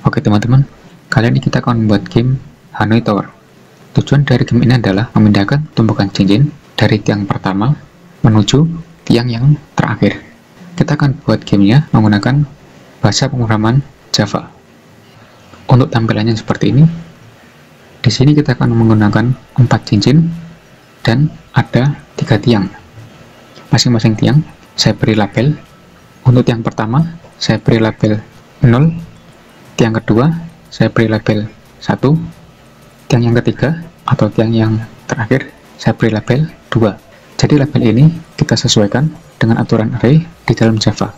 Oke teman-teman, kali ini kita akan membuat game Hanoi Tower. Tujuan dari game ini adalah memindahkan tumpukan cincin dari tiang pertama menuju tiang yang terakhir. Kita akan buat gamenya menggunakan bahasa pemrograman Java. Untuk tampilannya seperti ini. Di sini kita akan menggunakan 4 cincin dan ada 3 tiang. Masing-masing tiang saya beri label. Untuk tiang pertama saya beri label 0. Tiang kedua saya beri label 1, tiang yang ketiga atau tiang yang terakhir saya beri label 2. Jadi label ini kita sesuaikan dengan aturan array di dalam Java.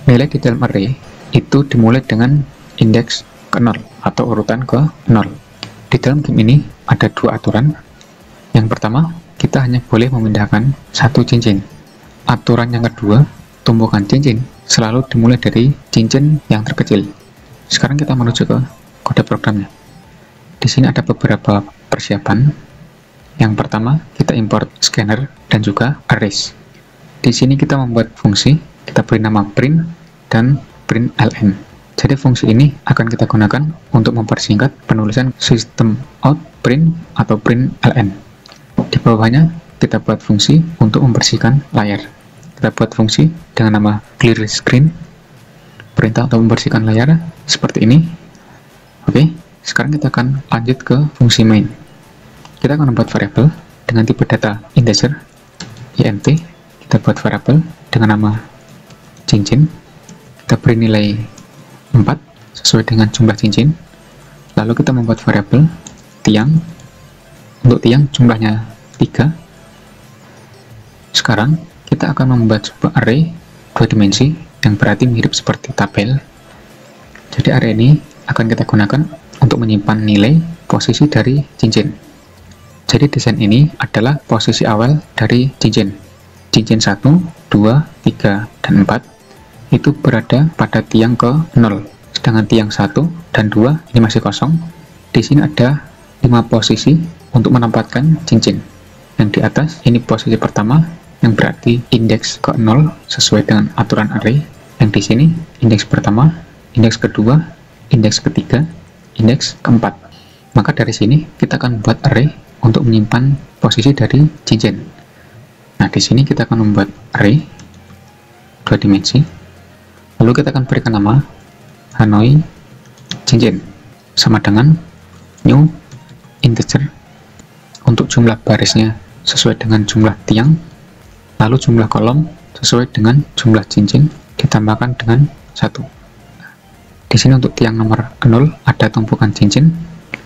Nilai di dalam array itu dimulai dengan indeks ke 0 atau urutan ke 0. Di dalam game ini ada 2 aturan. Yang pertama, kita hanya boleh memindahkan 1 cincin. Aturan yang kedua, tumpukan cincin selalu dimulai dari cincin yang terkecil. Sekarang kita menuju ke kode programnya. Di sini ada beberapa persiapan. Yang pertama, kita import scanner dan juga arrays. Di sini kita membuat fungsi, kita beri nama print dan println. Jadi fungsi ini akan kita gunakan untuk mempersingkat penulisan system out print atau println. Di bawahnya kita buat fungsi untuk membersihkan layar. Kita buat fungsi dengan nama clear screen. Perintah untuk membersihkan layar seperti ini. Oke, sekarang kita akan lanjut ke fungsi main. Kita akan membuat variabel dengan tipe data integer int. Kita buat variabel dengan nama cincin. Kita beri nilai 4 sesuai dengan jumlah cincin. Lalu kita membuat variabel tiang. Untuk tiang jumlahnya 3. Sekarang kita akan membuat sebuah array 2 dimensi yang berarti mirip seperti tabel. Jadi array ini akan kita gunakan untuk menyimpan nilai posisi dari cincin. Jadi desain ini adalah posisi awal dari cincin. Cincin 1, 2, 3, dan 4 itu berada pada tiang ke 0. Sedangkan tiang 1 dan 2 ini masih kosong. Di sini ada 5 posisi untuk menempatkan cincin. Yang di atas ini posisi pertama yang berarti indeks ke 0 sesuai dengan aturan array. Yang di sini indeks pertama, indeks kedua, indeks ketiga, indeks keempat. Maka dari sini kita akan membuat array untuk menyimpan posisi dari cincin. Nah, di sini kita akan membuat array 2 dimensi. Lalu kita akan berikan nama Hanoi cincin sama dengan new integer. Untuk jumlah barisnya sesuai dengan jumlah tiang, lalu jumlah kolom sesuai dengan jumlah cincin ditambahkan dengan 1. Di sini untuk tiang nomor 0 ada tumpukan cincin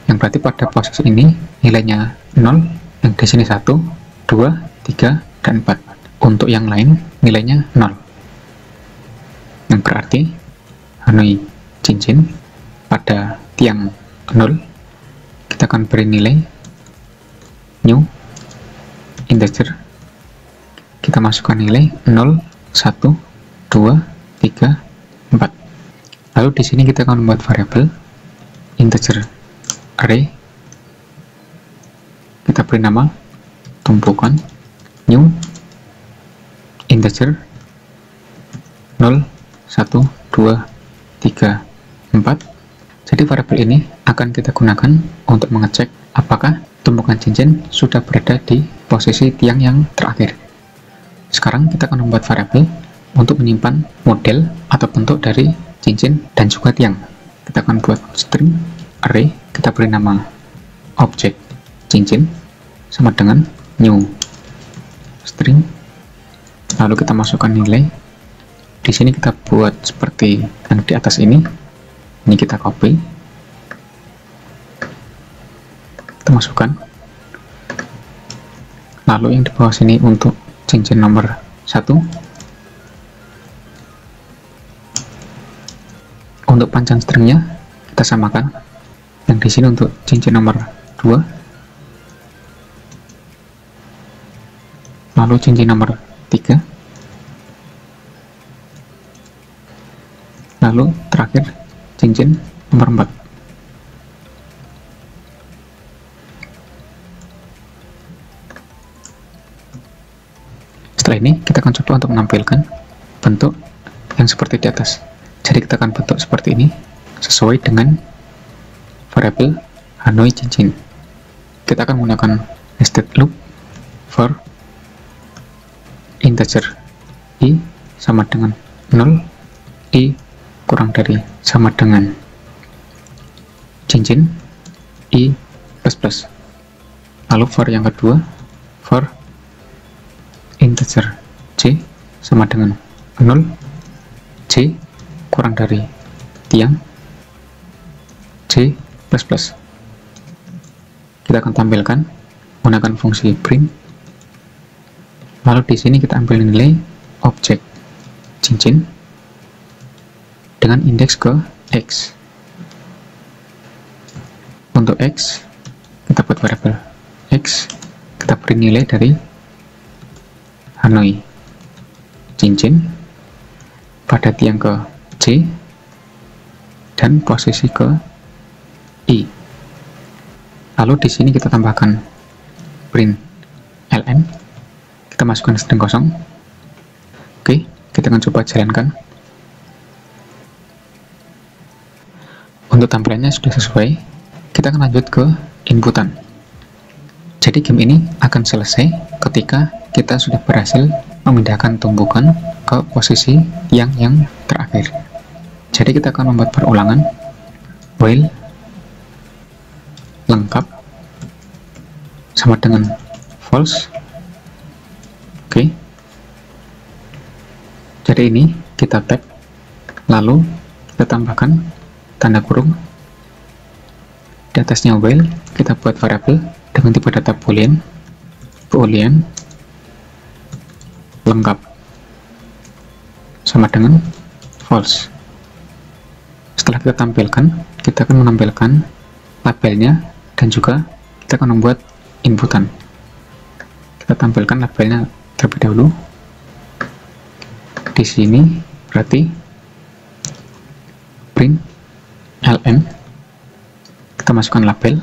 yang berarti pada posisi ini nilainya 0, yang di sini 1, 2, 3, dan 4. Untuk yang lain nilainya 0. Yang berarti Hanoi cincin pada tiang 0 kita akan beri nilai new integer. Kita masukkan nilai 0, 1, 2, 3, 4. Lalu di sini kita akan membuat variabel integer array. Kita beri nama tumpukan new integer 0, 1, 2, 3, 4. Jadi variabel ini akan kita gunakan untuk mengecek apakah tumpukan cincin sudah berada di posisi tiang yang terakhir. Sekarang kita akan membuat variabel untuk menyimpan model atau bentuk dari cincin dan juga tiang. Kita akan buat string array, kita beri nama object cincin sama dengan new string. Lalu kita masukkan nilai. Di sini kita buat seperti yang di atas ini. Ini kita copy. Kita masukkan. Lalu yang di bawah sini untuk cincin nomor 1. Untuk panjang stringnya kita samakan. Yang di sini untuk cincin nomor 2. Lalu cincin nomor 3. Lalu terakhir cincin nomor 4. Setelah ini kita akan coba untuk menampilkan bentuk yang seperti di atas. Jadi kita akan bentuk seperti ini sesuai dengan variabel Hanoi cincin. Kita akan menggunakan nested loop for integer i sama dengan 0, i kurang dari sama dengan cincin i plus plus. Lalu for yang kedua, for integer c sama dengan 0, c kurang dari tiang c plus plus. Kita akan tampilkan menggunakan fungsi print. Lalu di sini kita ambil nilai objek cincin dengan indeks ke x. Untuk x, kita buat variabel x, kita beri nilai dari Hanoi cincin pada tiang ke c dan posisi ke i. Lalu di sini kita tambahkan print ln, kita masukkan string kosong. Oke, kita akan coba jalankan. Untuk tampilannya sudah sesuai, kita akan lanjut ke inputan. Jadi game ini akan selesai ketika kita sudah berhasil memindahkan tumpukan ke posisi yang terakhir. Jadi kita akan membuat perulangan while lengkap sama dengan false. Oke. Jadi ini kita tag, lalu kita tambahkan tanda kurung di atasnya while, kita buat variabel dengan tipe data boolean lengkap sama dengan false. Setelah kita tampilkan, kita akan menampilkan labelnya dan juga kita akan membuat inputan. Kita tampilkan labelnya terlebih dahulu. Di sini berarti print ln, kita masukkan label,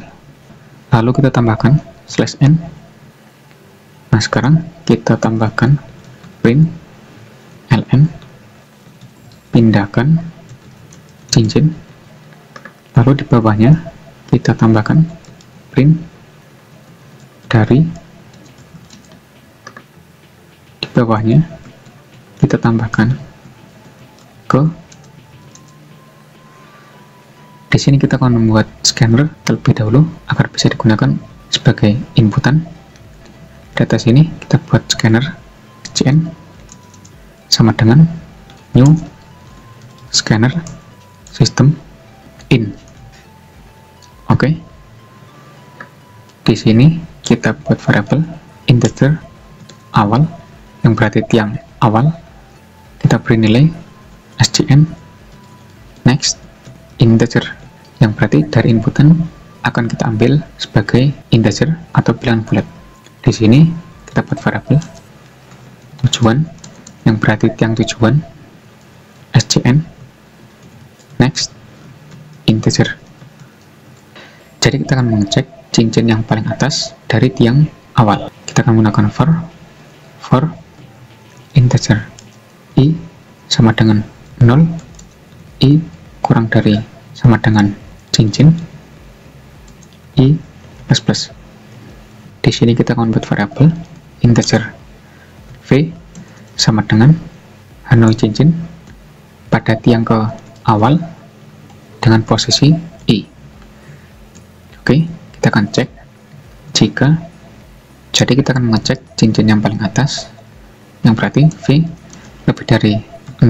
lalu kita tambahkan /n. Nah, sekarang kita tambahkan print ln, pindahkan cincin, lalu di bawahnya kita tambahkan print dari, di bawahnya kita tambahkan ke. Di sini kita akan membuat scanner terlebih dahulu agar bisa digunakan sebagai inputan. Di atas sini kita buat scanner SCN sama dengan new scanner system in. Oke. Di sini kita buat variabel integer awal yang berarti tiang awal. Kita beri nilai SCN next integer yang berarti dari inputan akan kita ambil sebagai integer atau bilangan bulat. Di sini kita buat variabel tujuan yang berarti tiang tujuan SCN next integer. Jadi kita akan mengecek cincin yang paling atas dari tiang awal. Kita akan menggunakan for integer i sama dengan 0, i kurang dari sama dengan cincin i plus plus. Di sini kita akan membuat variabel integer v sama dengan Hanoi cincin pada tiang ke awal dengan posisi i. Oke, kita akan cek jika, jadi kita akan mengecek cincin yang paling atas yang berarti v lebih dari 0.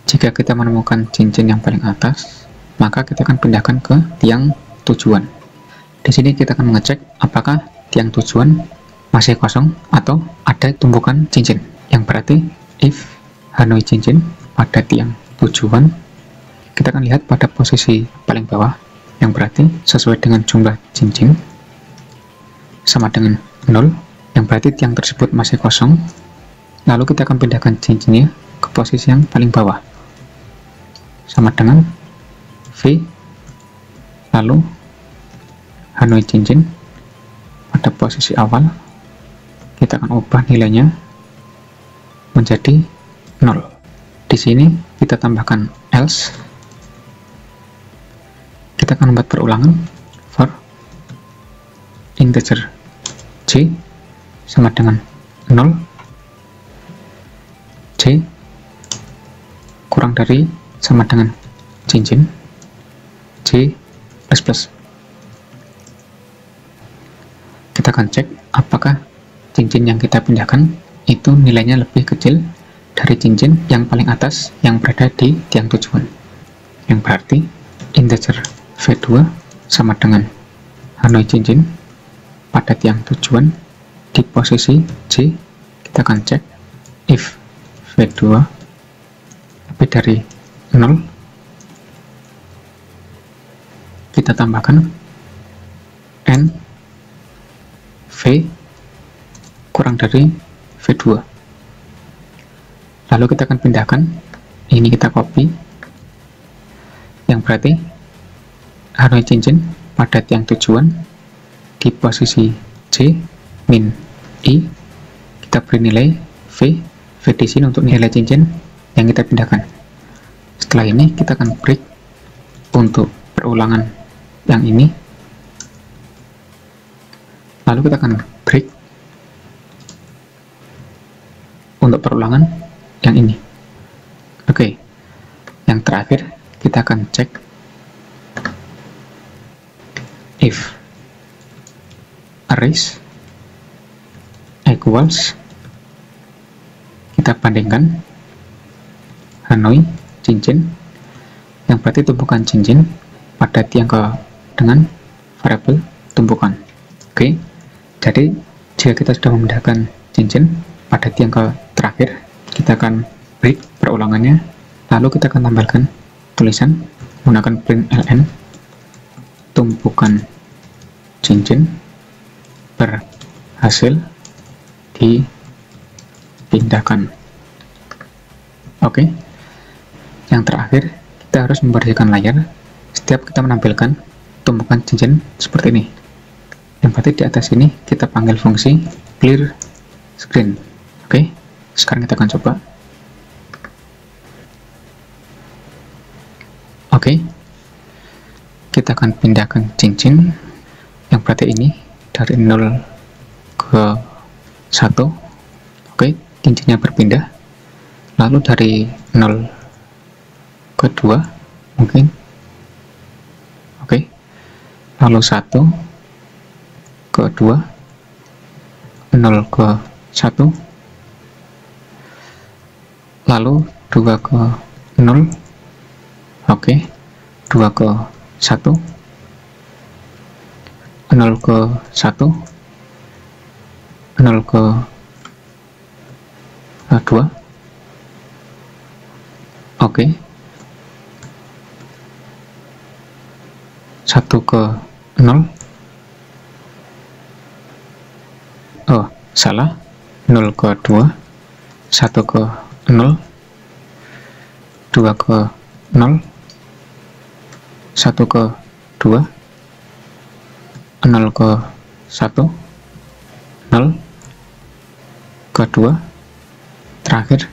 Jika kita menemukan cincin yang paling atas, maka kita akan pindahkan ke tiang tujuan. Di sini kita akan mengecek apakah tiang tujuan masih kosong atau ada tumpukan cincin, yang berarti if Hanoi cincin pada tiang tujuan, kita akan lihat pada posisi paling bawah, yang berarti sesuai dengan jumlah cincin sama dengan 0, yang berarti tiang tersebut masih kosong. Lalu kita akan pindahkan cincinnya ke posisi yang paling bawah sama dengan V, lalu Hanoi cincin pada posisi awal kita akan ubah nilainya menjadi 0. Di sini kita tambahkan else, kita akan membuat perulangan for integer j sama dengan 0, j kurang dari sama dengan cincin j plus. Kita akan cek apakah cincin yang kita pindahkan itu nilainya lebih kecil dari cincin yang paling atas yang berada di tiang tujuan, yang berarti integer v2 sama dengan Hanoi cincin pada tiang tujuan di posisi J. Kita akan cek if v2 lebih dari 0, kita tambahkan n v kurang dari v2, lalu kita akan pindahkan ini, kita copy, yang berarti Hanoi cincin pada tiang tujuan di posisi J min I, kita beri nilai v di sini untuk nilai cincin yang kita pindahkan. Setelah ini kita akan break untuk perulangan yang ini, lalu kita akan break untuk perulangan yang ini. Oke, yang terakhir kita akan cek if arrays equals, kita bandingkan Hanoi cincin yang berarti tumpukan cincin pada tiang ke dengan variabel tumpukan. Oke, jadi jika kita sudah memindahkan cincin pada tiang ke terakhir, kita akan break perulangannya, lalu kita akan tambahkan tulisan menggunakan print ln tumpukan cincin berhasil dipindahkan. Oke, yang terakhir kita harus membersihkan layar setiap kita menampilkan tumpukan cincin seperti ini, yang berarti di atas ini kita panggil fungsi clear screen. Oke, sekarang kita akan coba. Oke, kita akan pindahkan cincin yang berarti ini dari 0 ke 1. Oke, cincinnya berpindah, lalu dari 0 ke 2 mungkin. Oke, lalu 1 ke 2, 0 ke 1, lalu 2 ke 0. Oke, 2 ke 1, 0 ke 1, 0 ke 2. Oke, 1 ke 0. Oh, salah, 0 ke 2, 1 ke 0, 2 ke 0, 1 ke 2, 0 ke 1, 0 ke 2, terakhir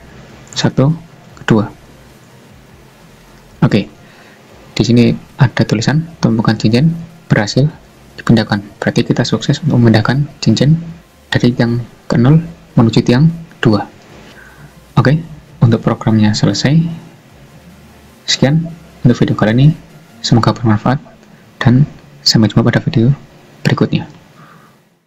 1 ke 2. Oke, di sini ada tulisan tumpukan cincin berhasil dipindahkan, berarti kita sukses untuk memindahkan cincin dari tiang ke 0 menuju tiang 2. Oke, untuk programnya selesai. Sekian untuk video kali ini, semoga bermanfaat dan sampai jumpa pada video berikutnya.